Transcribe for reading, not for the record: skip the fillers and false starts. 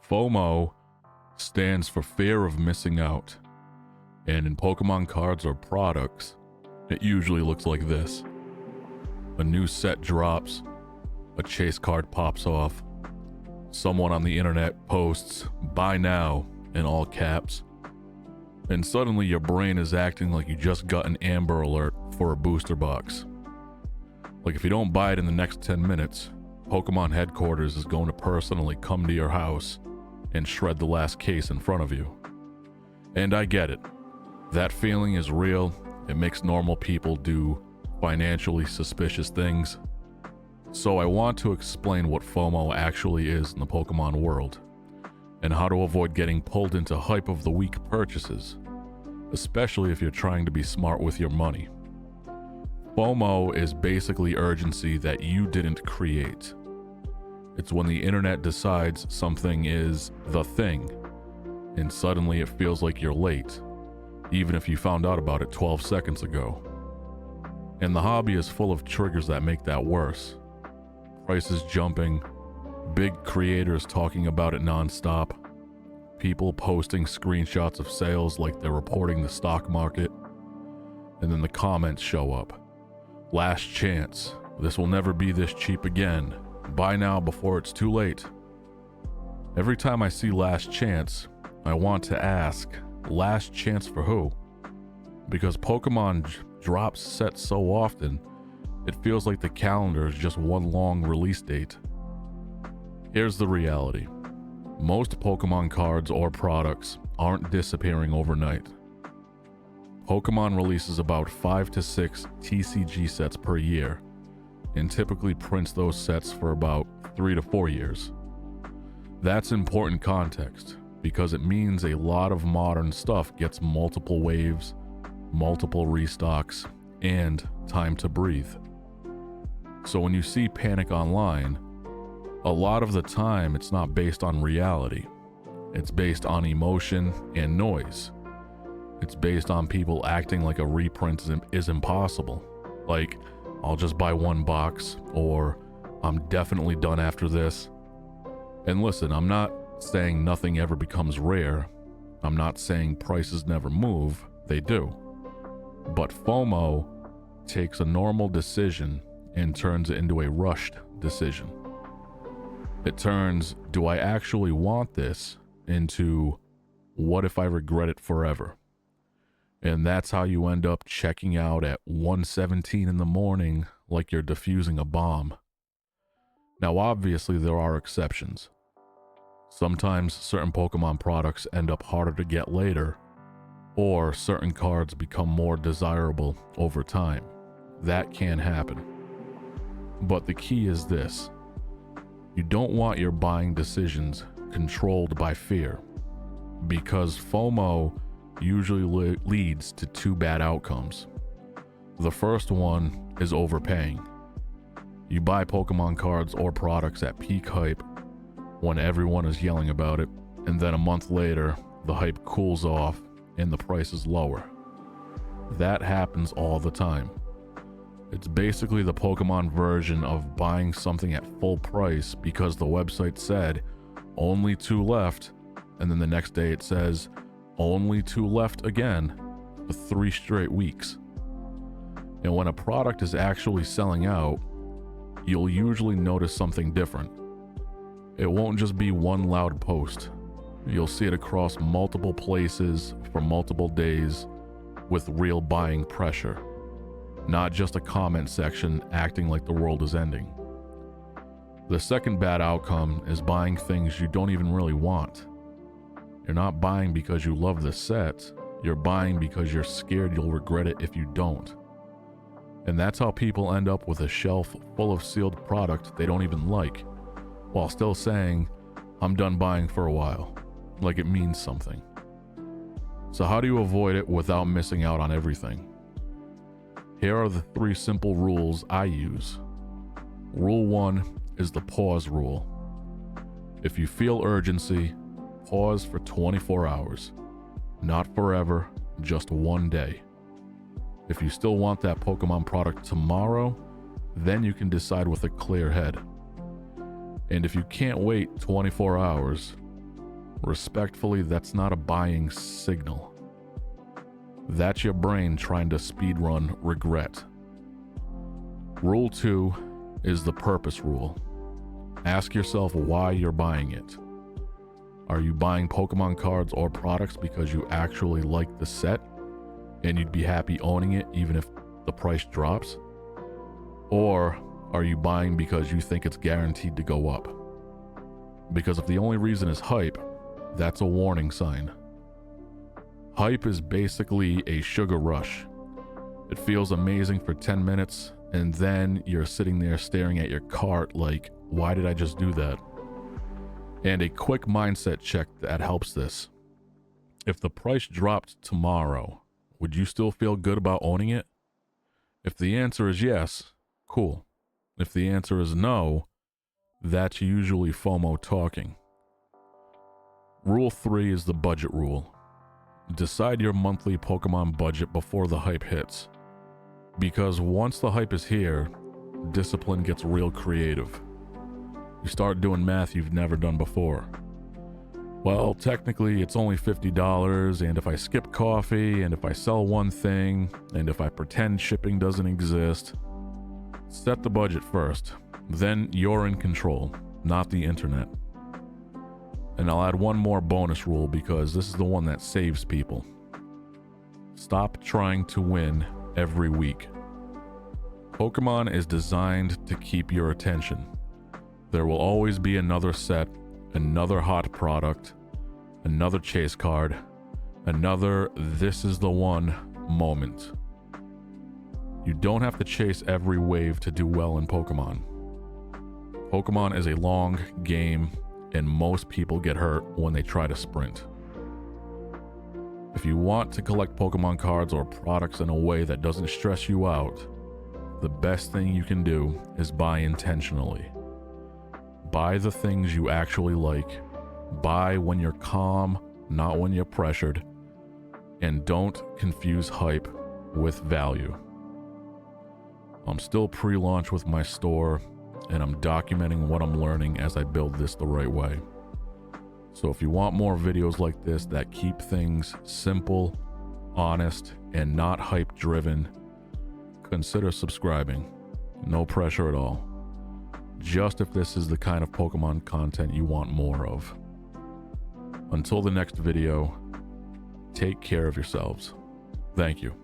FOMO stands for fear of missing out, and in Pokemon cards or products, it usually looks like this. A new set drops, a chase card pops off, someone on the internet posts, "Buy now," in all caps, and suddenly your brain is acting like you just got an Amber Alert for a booster box. Like if you don't buy it in the next 10 minutes, Pokemon headquarters is going to personally come to your house and shred the last case in front of you. And I get it. That feeling is real. It makes normal people do financially suspicious things. So I want to explain what FOMO actually is in the Pokemon world, and how to avoid getting pulled into hype of the week purchases, especially if you're trying to be smart with your money. FOMO is basically urgency that you didn't create. It's when the internet decides something is the thing, and suddenly it feels like you're late, even if you found out about it 12 seconds ago. And the hobby is full of triggers that make that worse. Prices jumping, big creators talking about it nonstop, people posting screenshots of sales like they're reporting the stock market, and then the comments show up. "Last chance. This will never be this cheap again. Buy now before it's too late." Every time I see last chance, I want to ask, last chance for who? Because Pokemon drops sets so often, it feels like the calendar is just one long release date. Here's the reality. Most Pokemon cards or products aren't disappearing overnight. Pokemon releases about 5 to 6 TCG sets per year, and typically prints those sets for about 3 to 4 years. That's important context, because it means a lot of modern stuff gets multiple waves, multiple restocks, and time to breathe. So when you see panic online, a lot of the time it's not based on reality. It's based on emotion and noise. It's based on people acting like a reprint is impossible. Like, "I'll just buy one box," or "I'm definitely done after this." And listen, I'm not saying nothing ever becomes rare. I'm not saying prices never move. They do. But FOMO takes a normal decision and turns it into a rushed decision. It turns, "Do I actually want this?" into, "What if I regret it forever?" And that's how you end up checking out at 1:17 in the morning like you're defusing a bomb. Now, obviously, there are exceptions. Sometimes certain Pokemon products end up harder to get later, or certain cards become more desirable over time. That can happen. But the key is this. You don't want your buying decisions controlled by fear, because FOMO usually leads to 2 bad outcomes. The first one is overpaying. You buy Pokemon cards or products at peak hype when everyone is yelling about it, and then a month later, the hype cools off and the price is lower. That happens all the time. It's basically the Pokemon version of buying something at full price because the website said only 2 left, and then the next day it says only 2 left again for 3 straight weeks. And when a product is actually selling out, you'll usually notice something different. It won't just be one loud post. You'll see it across multiple places for multiple days with real buying pressure, not just a comment section acting like the world is ending. The second bad outcome is buying things you don't even really want. You're not buying because you love the set, you're buying because you're scared you'll regret it if you don't. And that's how people end up with a shelf full of sealed product they don't even like, while still saying, "I'm done buying for a while," like it means something. So how do you avoid it without missing out on everything? Here are the 3 simple rules I use. Rule 1 is the pause rule. If you feel urgency, pause for 24 hours. Not forever, just one day. If you still want that Pokemon product tomorrow, then you can decide with a clear head. And if you can't wait 24 hours, Respectfully, that's not a buying signal. That's your brain trying to speedrun regret. Rule 2 is the purpose rule. Ask yourself why you're buying it. Are you buying Pokemon cards or products because you actually like the set and you'd be happy owning it even if the price drops? Or are you buying because you think it's guaranteed to go up? Because if the only reason is hype, that's a warning sign. Hype is basically a sugar rush. It feels amazing for 10 minutes, and then you're sitting there staring at your cart like, why did I just do that? And a quick mindset check that helps this. If the price dropped tomorrow, would you still feel good about owning it? If the answer is yes, cool. If the answer is no, that's usually FOMO talking. Rule 3 is the budget rule. Decide your monthly Pokemon budget before the hype hits. Because once the hype is here, discipline gets real creative. You start doing math you've never done before. Well, technically it's only $50, and if I skip coffee, and if I sell one thing, and if I pretend shipping doesn't exist, set the budget first. Then you're in control, not the internet. And I'll add one more bonus rule because this is the one that saves people. Stop trying to win every week. Pokemon is designed to keep your attention. There will always be another set, another hot product, another chase card, another this is the one moment. You don't have to chase every wave to do well in Pokemon. Pokemon is a long game, and most people get hurt when they try to sprint. If you want to collect Pokemon cards or products in a way that doesn't stress you out, the best thing you can do is buy intentionally. Buy the things you actually like. Buy when you're calm, not when you're pressured. And don't confuse hype with value. I'm still pre-launch with my store, and I'm documenting what I'm learning as I build this the right way. So if you want more videos like this that keep things simple, honest, and not hype driven, consider subscribing. No pressure at all. Just if this is the kind of Pokemon content you want more of. Until the next video, take care of yourselves. Thank you.